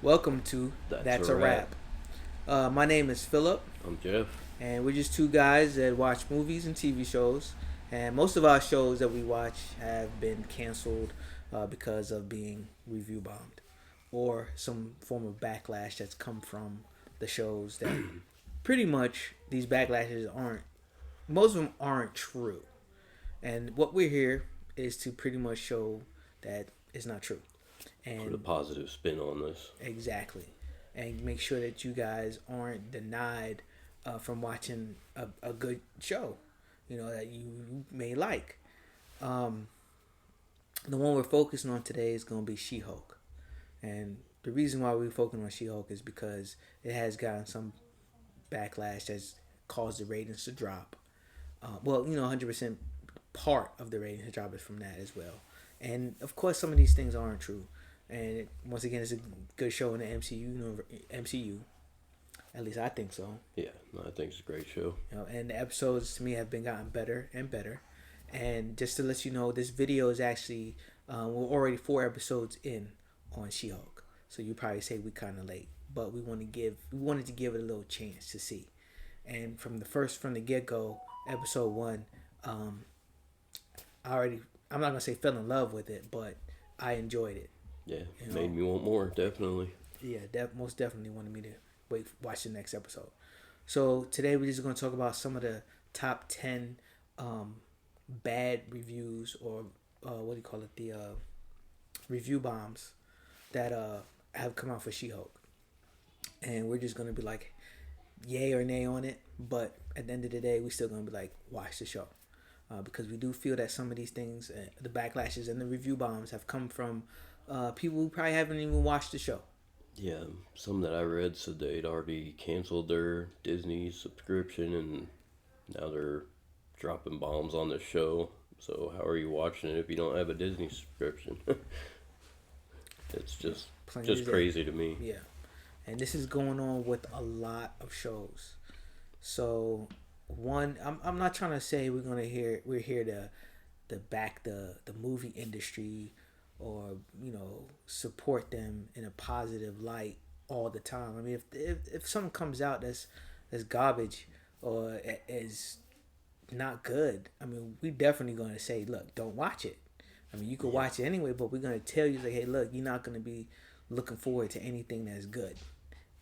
Welcome to That's a That's a wrap. Wrap. My name is Philip, I'm Jeff. and we're just two guys that watch movies and TV shows. And most of our shows that we watch have been canceled because of being review bombed or some form of backlash that's come from the shows that pretty much these backlashes aren't, most of them aren't true. And what we're here is to pretty much show that it's not true. Put a And positive spin on this. exactly. And make sure that you guys aren't denied from watching a good show, that you may like. Um, the one we're focusing on today is going to be She Hulk. And the reason why we're focusing on She Hulk is because it has gotten some backlash that's caused the ratings to drop. 100% part of the ratings to drop is from that as well. And of course, some of these things aren't true. And once again, it's a good show in the MCU. At least I think so. Yeah, I think it's a great show. And the episodes to me have been gotten better and better. And just to let you know, this video is actually we're already 4 episodes in on She-Hulk. So you probably say we kind of late, but we wanted to give it a little chance to see. And from the get go, episode one, I already I'm not gonna say fell in love with it, but I enjoyed it. Yeah, You made know, me want more, definitely. yeah, most definitely wanted me to watch the next episode. So today we're just going to talk about some of the top 10 um, bad reviews, or what do you call it, the review bombs that have come out for She-Hulk, and we're just going to be like yay or nay on it. But at the end of the day, we're still going to be like watch the show. Because we do feel that some of these things, the backlashes and the review bombs, have come from people who probably haven't even watched the show. Yeah, some that I read said they'd already canceled their Disney subscription and now they're dropping bombs on the show. So how are you watching it if you don't have a Disney subscription? It's Plain just as that. crazy to me. Yeah, and this is going on with a lot of shows. So I'm not trying to say we're here to back the movie industry, or support them in a positive light all the time. I mean, if something comes out that's garbage or is not good, I mean, we definitely going to say, look, don't watch it. I mean, you could Yeah, watch it anyway, but we're going to tell you, like, hey, look, you're not going to be looking forward to anything that's good.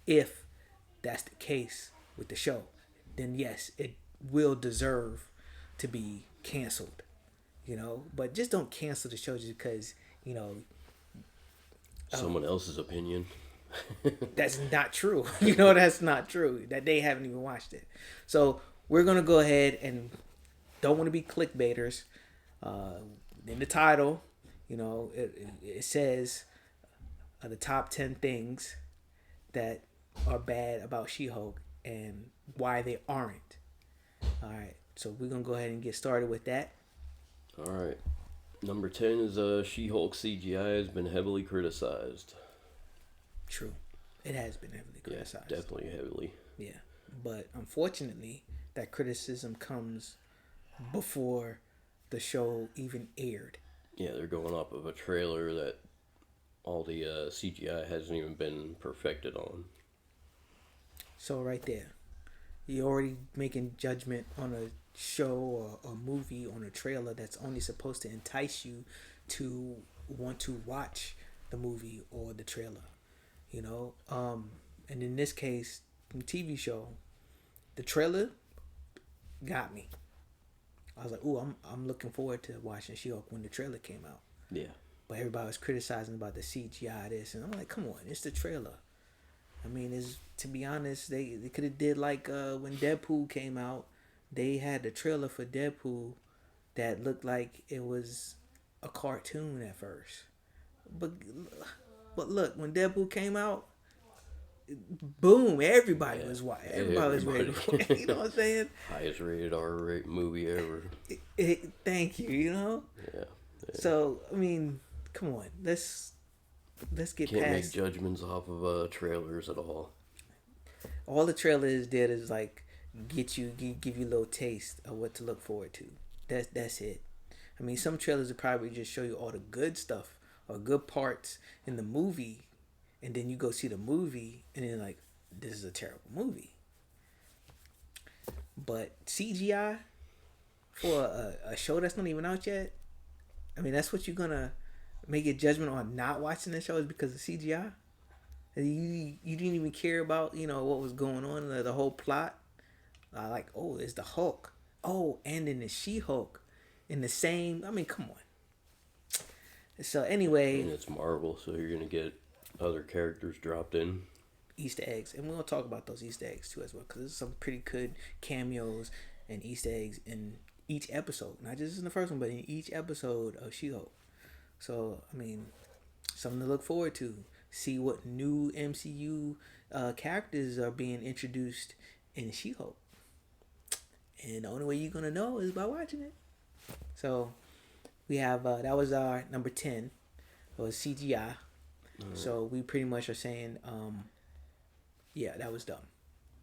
If that's the case with the show, then yes, it will deserve to be canceled. But just don't cancel the show just because you know someone else's opinion. that's not true. That's not true. That they haven't even watched it. So we're gonna go ahead and don't want to be clickbaiters. Uh, in the title, it says the top 10 things that are bad about She-Hulk and why they aren't. All right. So we're gonna go ahead and get started with that. Alright. Number 10 is She Hulk CGI has been heavily criticized. True. It has been heavily Yeah, criticized. definitely heavily. Yeah. But unfortunately, that criticism comes before the show even aired. Yeah, they're going off of a trailer that all the CGI hasn't even been perfected on. So right there, you're already making judgment on a show or a movie on a trailer that's only supposed to entice you to want to watch the movie or the trailer. And in this case, the TV show, the trailer got me. I was like, "Ooh, I'm looking forward to watching She-Hulk" when the trailer came out. Yeah, But everybody was criticizing about the CGI this, and I'm like, "Come on, it's the trailer." I mean, is to be honest, they could have did like when Deadpool came out, they had the trailer for Deadpool that looked like it was a cartoon at first, but look, when Deadpool came out, boom, everybody yeah. was white, everybody was ready. Everybody. You know what I'm saying? Highest rated movie ever. Thank you. Yeah. So I mean, come on, let's get Can't make past judgments off of trailers at all. all the trailers did is like give you a little taste of what to look forward to. That's it. I mean, some trailers will probably just show you all the good stuff or good parts in the movie, and then you go see the movie, and then like, this is a terrible movie. But CGI for a show that's not even out yet, I mean, that's what you're gonna make a judgment on not watching the show is because of CGI. You didn't even care about what was going on, the whole plot. Like, oh, it's the Hulk. Oh, and then the She-Hulk in the same. I mean, come on. So anyway, And it's Marvel, so you're gonna get other characters dropped in. Easter eggs, and we'll talk about those Easter eggs too as well, because there's some pretty good cameos and Easter eggs in each episode, not just in the first one, but in each episode of She-Hulk. So I mean, something to look forward to. See what new MCU characters are being introduced in She-Hulk, and the only way you're gonna know is by watching it. So we have that was our number 10. It was CGI. So we pretty much are saying, yeah, that was dumb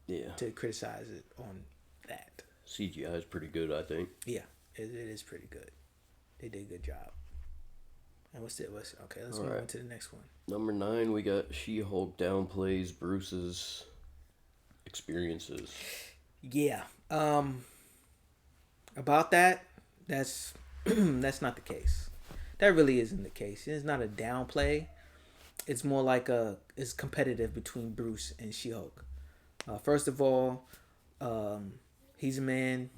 Yeah. to criticize it on that. CGI is pretty good, I think. Yeah, it is pretty good. They did a good job. And okay, let's move on to the next one. Number 9, we got She-Hulk downplays Bruce's experiences. Yeah. About that's that's not the case. That really isn't the case. It's not a downplay. It's more like it's competitive between Bruce and She-Hulk. First of all, he's a man,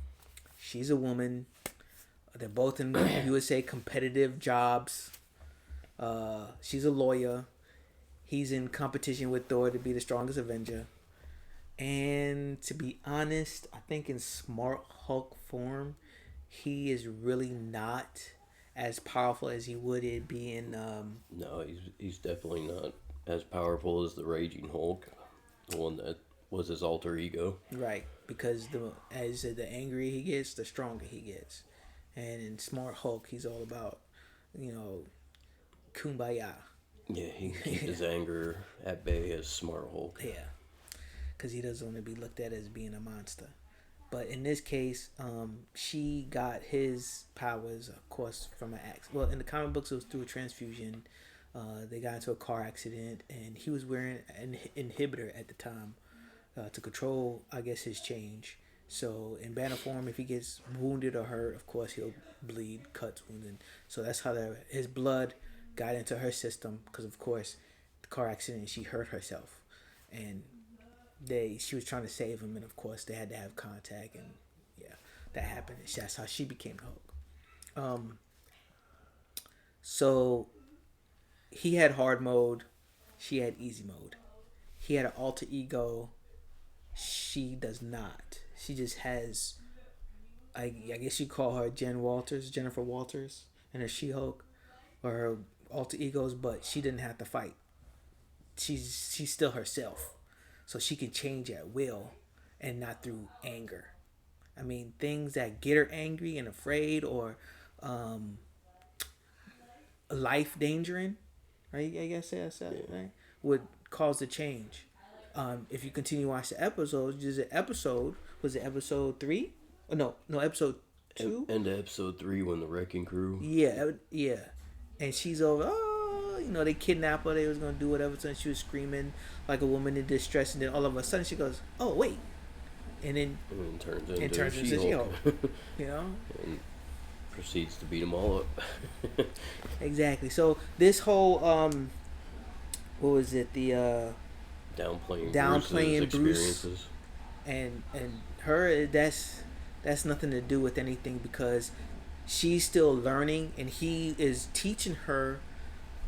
she's a woman. They're both in, you would say, competitive jobs. She's a lawyer. He's in competition with Thor to be the strongest Avenger. And to be honest, I think in Smart Hulk form, he is really not as powerful as he would be in. No, he's definitely not as powerful as the Raging Hulk, the one that was his alter ego. Right, because the angrier he gets, the stronger he gets. And in Smart Hulk, he's all about, kumbaya. Yeah, he keeps his anger at bay as Smart Hulk. Yeah, because he doesn't want to be looked at as being a monster. But in this case, she got his powers, of course, from an accident. Well, in the comic books, it was through a transfusion. They got into a car accident, and he was wearing an inhibitor at the time to control, I guess, his change. So in banner form, if he gets wounded or hurt, of course, he'll bleed, cuts, wounded. So that's how his blood got into her system, because, of course, the car accident, she hurt herself. And she was trying to save him, and of course they had to have contact, and yeah, that happened. That's how she became the Hulk. So he had hard mode, she had easy mode. He had an alter ego, she does not. She just has, I guess you call her Jennifer Walters, and her She-Hulk, or her alter egos, but she didn't have to fight. She's still herself. So she can change at will and not through anger. I mean, things that get her angry and afraid, or life endangering, right? I guess that's that, right? Would cause the change. If you continue to watch the episodes, was it episode 3? Oh, no, episode 2? End of episode 3 when the Wrecking Crew. Yeah. And she's over, they kidnapped her, they was going to do whatever, so she was screaming like a woman in distress, and then all of a sudden she goes, oh, wait. And then it turns into She-Hulk. And proceeds to beat them all up. Exactly. So this whole, what was it, the... downplaying Bruce and her, that's nothing to do with anything, because she's still learning, and he is teaching her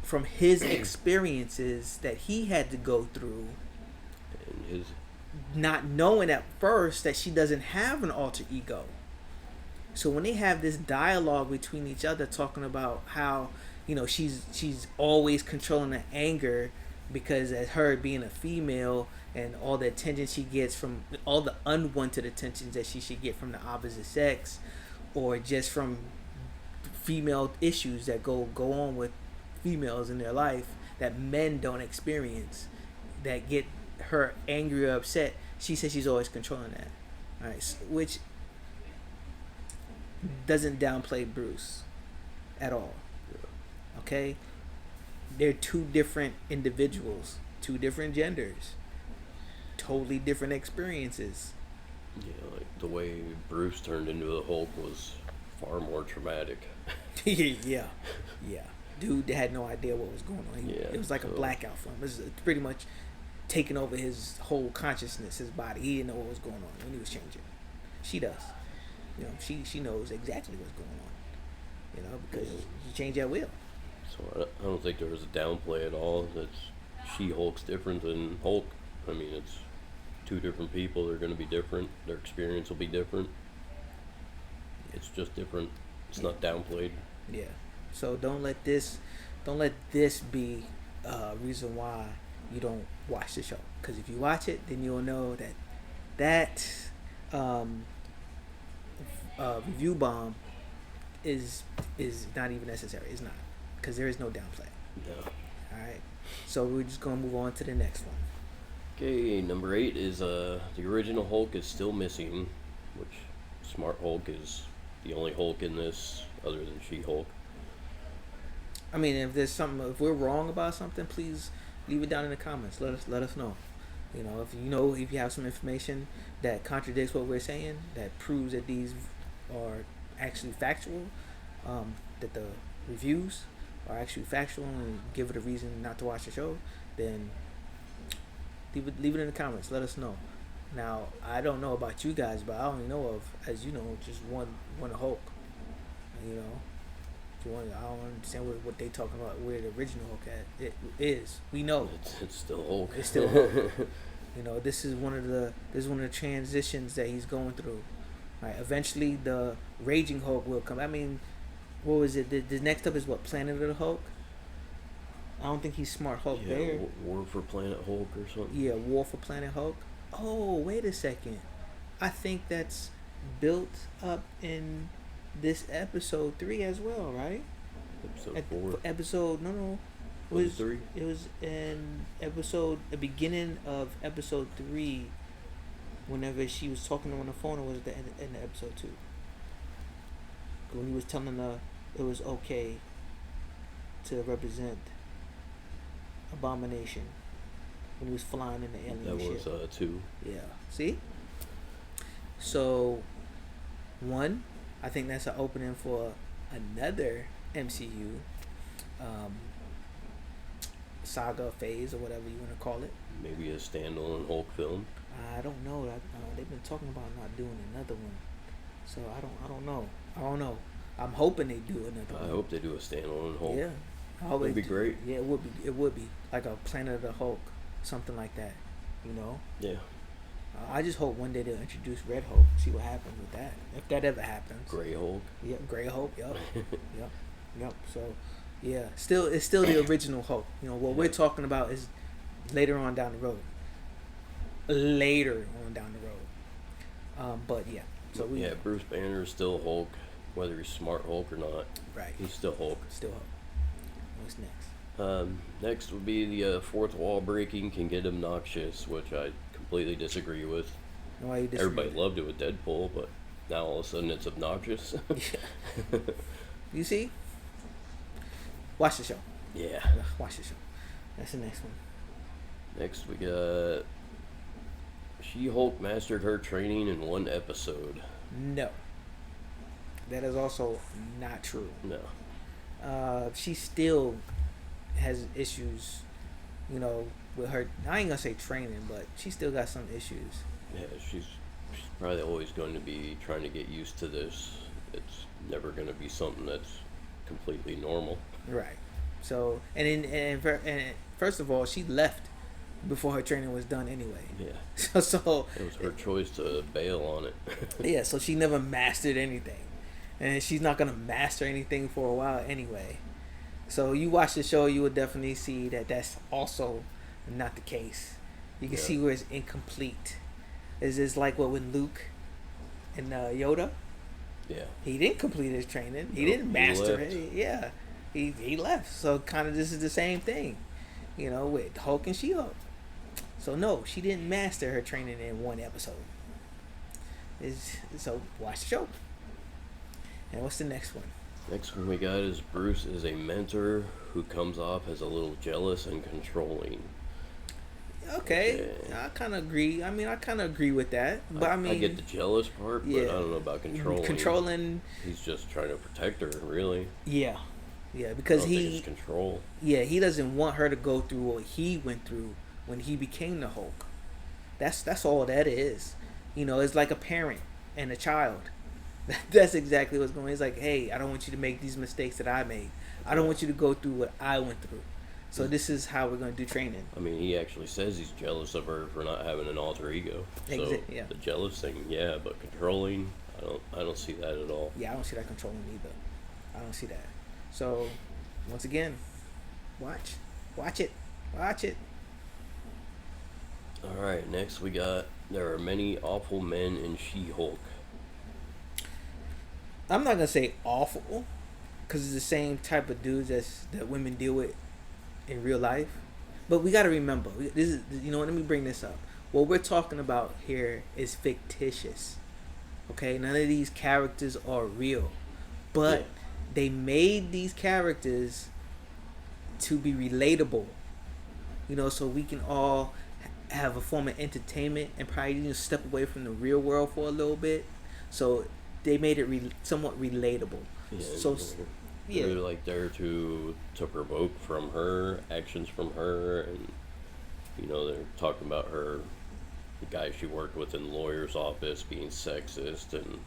from his experiences that he had to go through, and not knowing at first that she doesn't have an alter ego. So when they have this dialogue between each other, talking about how she's always controlling the anger, because as her being a female, and all the attention she gets from all the unwanted attentions that she should get from the opposite sex, or just from female issues that go on with females in their life that men don't experience, that get her angry or upset. She says she's always controlling that. All right, which doesn't downplay Bruce at all. Okay, they're two different individuals, two different genders, totally different experiences. Yeah, like the way Bruce turned into the Hulk was far more traumatic. Yeah, yeah. Dude had no idea what was going on. Yeah, It was like a so blackout for him. It was pretty much taking over his whole consciousness, his body. He didn't know what was going on when he was changing. She does. You know, she knows exactly what's going on. You know, because he changed at will. So I don't think there was a downplay at all. That She-Hulk's different than Hulk. I mean, it's two different people. They're going to be different. Their experience will be different. It's just different. It's not downplayed. Yeah. So don't let this be a reason why you don't watch the show. Because if you watch it, then you'll know that um, review bomb is not even necessary. It's not, because there is no downplay. No. All right. So we're just gonna move on to the next one. Okay, number 8 is the original Hulk is still missing, which Smart Hulk is the only Hulk in this other than She-Hulk. I mean, if we're wrong about something, please leave it down in the comments. Let us know. You know, if you have some information that contradicts what we're saying, that proves that these are actually factual, that the reviews are actually factual, and give it a reason not to watch the show, then leave it in the comments. Let us know. Now, I don't know about you guys, but I only know of, as you know, just one Hulk. You know, I don't understand what they talking about. Where the original Hulk it is. We know It's still Hulk. it's still Hulk. You know, this is one of the transitions that he's going through. Right. Eventually, the Raging Hulk will come. I mean, what was it? The next up is what? Planet of the Hulk. I don't think he's Smart Hulk there. War for Planet Hulk or something. Yeah, War for Planet Hulk. Oh, wait a second. I think that's built up in this episode 3 as well, right? Episode 4. Episode no. Was it 3? It was in the beginning of episode 3. Whenever she was talking to him on the phone, or was it the end of episode 2? When he was telling her it was okay to represent Abomination when he was flying in the alien ship. That was 2. Yeah. See? So, one, I think that's an opening for another MCU saga phase, or whatever you want to call it. Maybe a standalone Hulk film. I don't know. They've been talking about not doing another one, so I don't know. I'm hoping they do another one. I hope they do a standalone Hulk. Yeah, I hope It'd be great. Yeah, it would be like a Planet of the Hulk, something like that. You know. Yeah. I just hope one day they'll introduce Red Hulk. See what happens with that, if that ever happens. Gray Hulk. Yeah, Gray Hulk. Yep. Yep. So, yeah, it's still the original Hulk. You know what we're talking about is later on down the road. But yeah. So Bruce Banner is still Hulk, whether he's Smart Hulk or not. Right. He's still Hulk. Still Hulk. What's next? Next would be the fourth wall breaking can get obnoxious, which I completely disagree with. Why you disagree? Everybody loved it with Deadpool, but now all of a sudden it's obnoxious. You see? Watch the show. Yeah. Watch the show. That's the next one. Next we got She-Hulk mastered her training in one episode. No. That is also not true. No. She still has issues, you know, with her. I ain't gonna say training, but she still got some issues. Yeah, she's probably always going to be trying to get used to this. It's never going to be something that's completely normal. Right. So, and first of all, she left before her training was done anyway. Yeah. So it was her choice to bail on it. Yeah. So she never mastered anything, and she's not gonna master anything for a while anyway. So you watch the show, you would definitely see that that's also not the case. You can see where it's incomplete. Is this like what with Luke and Yoda? Yeah. He didn't complete his training. He didn't master it. Yeah. He left. So kind of this is the same thing, you know, with Hulk and She-Hulk. So no, she didn't master her training in one episode. So watch the show. And what's the next one? Next one we got is Bruce is a mentor who comes off as a little jealous and controlling. Okay, Okay. I kind of agree. I mean, I kind of agree with that. But I get the jealous part, but I yeah, don't know about controlling. controlling. He's just trying to protect her, really. Yeah, yeah, I because don't think it's control. he doesn't want her to go through what he went through when he became the Hulk. That's all that is. It's like a parent and a child. That's exactly what's going on. It's like, hey, I don't want you to make these mistakes that I made. I don't want you to go through what I went through. So this is how we're going to do training. I mean, he actually says he's jealous of her for not having an alter ego. So Yeah. the jealous thing, yeah, but controlling, I don't see that at all. Yeah, I don't see that controlling either. I don't see that. So, once again, watch it, watch it. All right, next we got there are many awful men in She-Hulk. I'm not gonna say awful, because it's the same type of dudes that women deal with in real life. But we got to remember, this is, let me bring this up. What we're talking about here is fictitious. Okay, none of these characters are real, but they made these characters to be relatable. So we can all have a form of entertainment and probably step away from the real world for a little bit. So they made it somewhat relatable. Yeah, So they're like there to provoke from her actions from her, and they're talking about her, the guy she worked with in the lawyer's office being sexist, and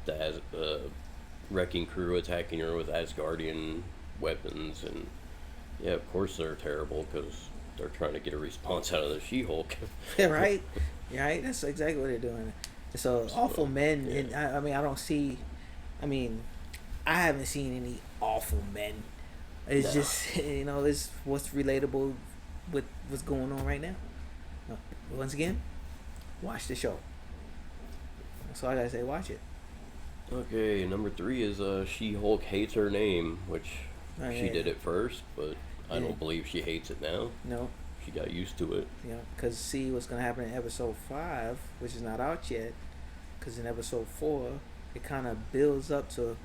the wrecking crew attacking her with Asgardian weapons, and yeah, of course they're terrible because they're trying to get a response out of the She-Hulk. Yeah, right. Right. That's exactly what they're doing. So awful men, yeah. and I mean, I don't see. I mean, I haven't seen any awful men. It's just it's what's relatable with what's going on right now. Once again, watch the show. That's all I gotta say. Watch it. Okay, number 3 is She-Hulk hates her name, which Oh, she yeah. did it first, but I Yeah. don't believe she hates it now. No. She got used to it. Because see what's gonna happen in episode 5, which is not out yet. Because in episode 4, it kind of builds up to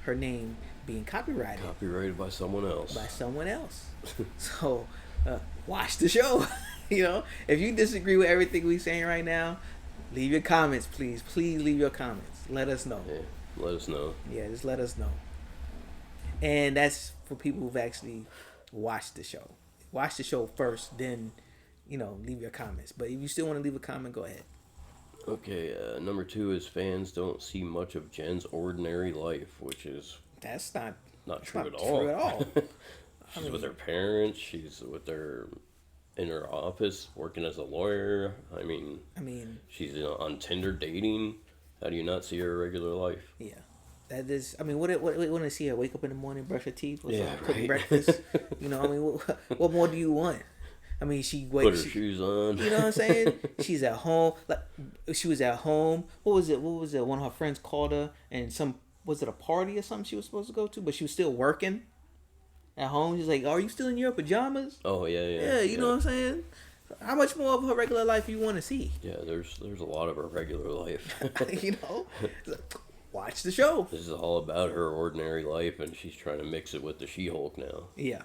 her name being copyrighted Copyrighted by someone else. by someone else. So watch the show. If you disagree with everything we're saying right now, leave your comments, please. Please leave your comments. Let us know. Yeah, let us know. Yeah, just let us know. And that's for people who've actually watched the show. Watch the show first, then leave your comments. But if you still want to leave a comment, go ahead. Okay, number 2 is fans don't see much of Jen's ordinary life, which is That's not true not at all. true at all. She's with her parents. She's in her office working as a lawyer. I mean, she's on Tinder dating. How do you not see her regular life? Yeah. That is, what want to see her wake up in the morning, brush her teeth, or Yeah, cook right. breakfast? What more do you want? She wakes. Put her shoes on. You know what I'm saying? She's at home. Like she was at home. What was it? One of her friends called her, and was it a party or something she was supposed to go to? But she was still working at home. She's like, "Are you still in your pajamas?" Oh yeah. Yeah, you know what I'm saying? How much more of her regular life you want to see? Yeah, there's a lot of her regular life. Watch the show. This is all about her ordinary life, and she's trying to mix it with the She-Hulk now. Yeah.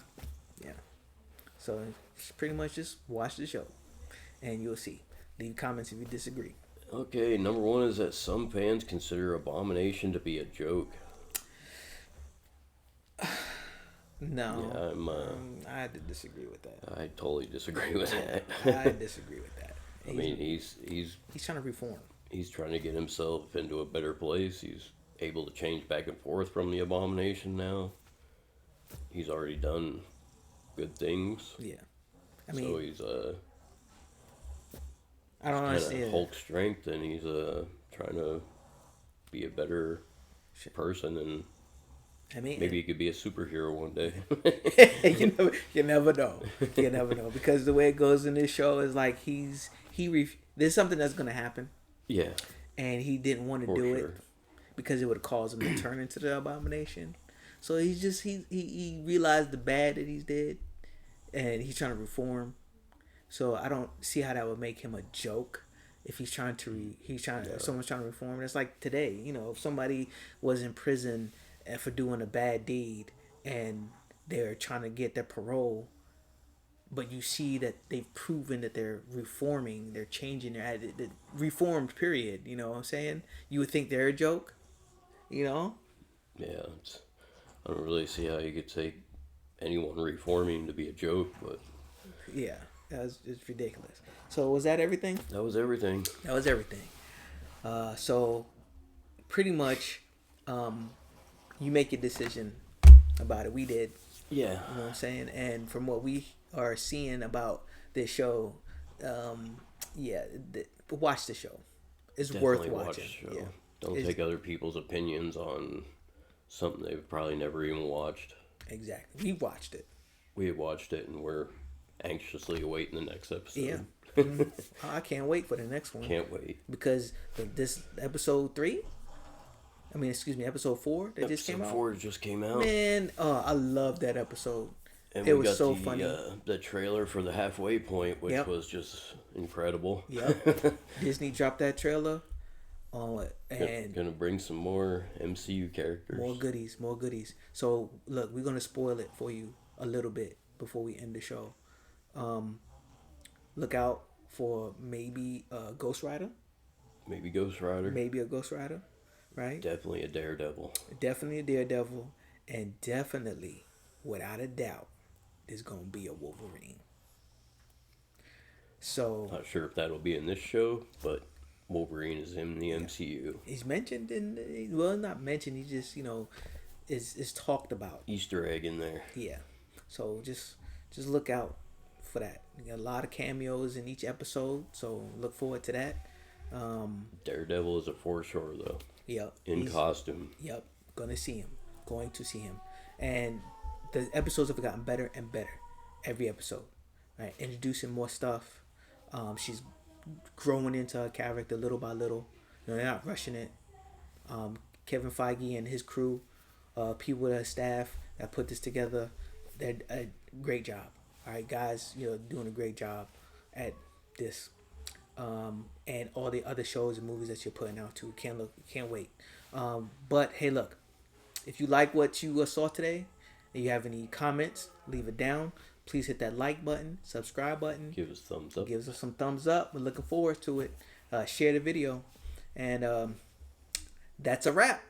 So pretty much just watch the show, and you'll see. Leave comments if you disagree. Okay, number 1 is that some fans consider Abomination to be a joke. No. Yeah, I had to disagree with that. I totally disagree with that. I disagree with that. I mean, he's trying to reform. He's trying to get himself into a better place. He's able to change back and forth from the Abomination now. He's already done good things. Yeah. So he's I don't understand. Hulk strength, and he's trying to be a better person, and maybe he could be a superhero one day. you never know. You never know, because the way it goes in this show is like there's something that's gonna happen. Yeah. And he didn't want to do it because it would cause him to turn into the Abomination. So he realized the bad that he's did, and he's trying to reform. So I don't see how that would make him a joke if he's trying to if someone's trying to reform. It's like today, if somebody was in prison and for doing a bad deed, and they're trying to get their parole, but you see that they've proven that they're reforming, they're changing their attitude, reformed. Period. You know what I'm saying? You would think they're a joke, you know? Yeah, I don't really see how you could take anyone reforming to be a joke, but Yeah, it's ridiculous. So was that everything? that was everything. That was everything. So pretty much, you make a decision about it. We did. Yeah, You know what I'm saying? And from what we are seeing about this show, yeah, watch the show. It's definitely worth watch watching. the show. Yeah. Don't It's- take other people's opinions on something they've probably never even watched. Exactly. We watched it. We have watched it and we're anxiously awaiting the next episode. Yeah. Mhm. I can't wait for the next one. Can't wait. Because this episode 3, I mean, excuse me, episode 4 that just came Episode out. 4 just came out. Man, I love that episode. And It we was got so the, funny. The trailer for the halfway point, which Yep. was just incredible. Yep. Disney dropped that trailer. And Gonna bring some more MCU characters. more goodies. So look, we're gonna spoil it for you a little bit before we end the show. Look out for maybe a Ghost Rider, Maybe Ghost Rider. maybe a Ghost Rider, right? Definitely a Daredevil. Definitely a Daredevil, and definitely, without a doubt, there's gonna be a Wolverine. So Not sure if that'll be in this show, but Wolverine is in the MCU. he's mentioned not mentioned. He just is talked about. Easter egg in there. Yeah. So just look out for that. You got a lot of cameos in each episode, so look forward to that. Daredevil is a for sure though. Yep. In costume. Yep. Going to see him. And the episodes have gotten better and better every episode. Right? Introducing more stuff. She's growing into her character little by little. They're not rushing it. Kevin Feige and his crew, people at staff that put this together, they're a great job. All right, guys, you're doing a great job at this, and all the other shows and movies that you're putting out too. Can't wait. But hey, look, if you like what you saw today, and you have any comments, leave it down. Please hit that like button, subscribe button. Give us thumbs up. Gives us some thumbs up. We're looking forward to it. Share the video, and that's a wrap.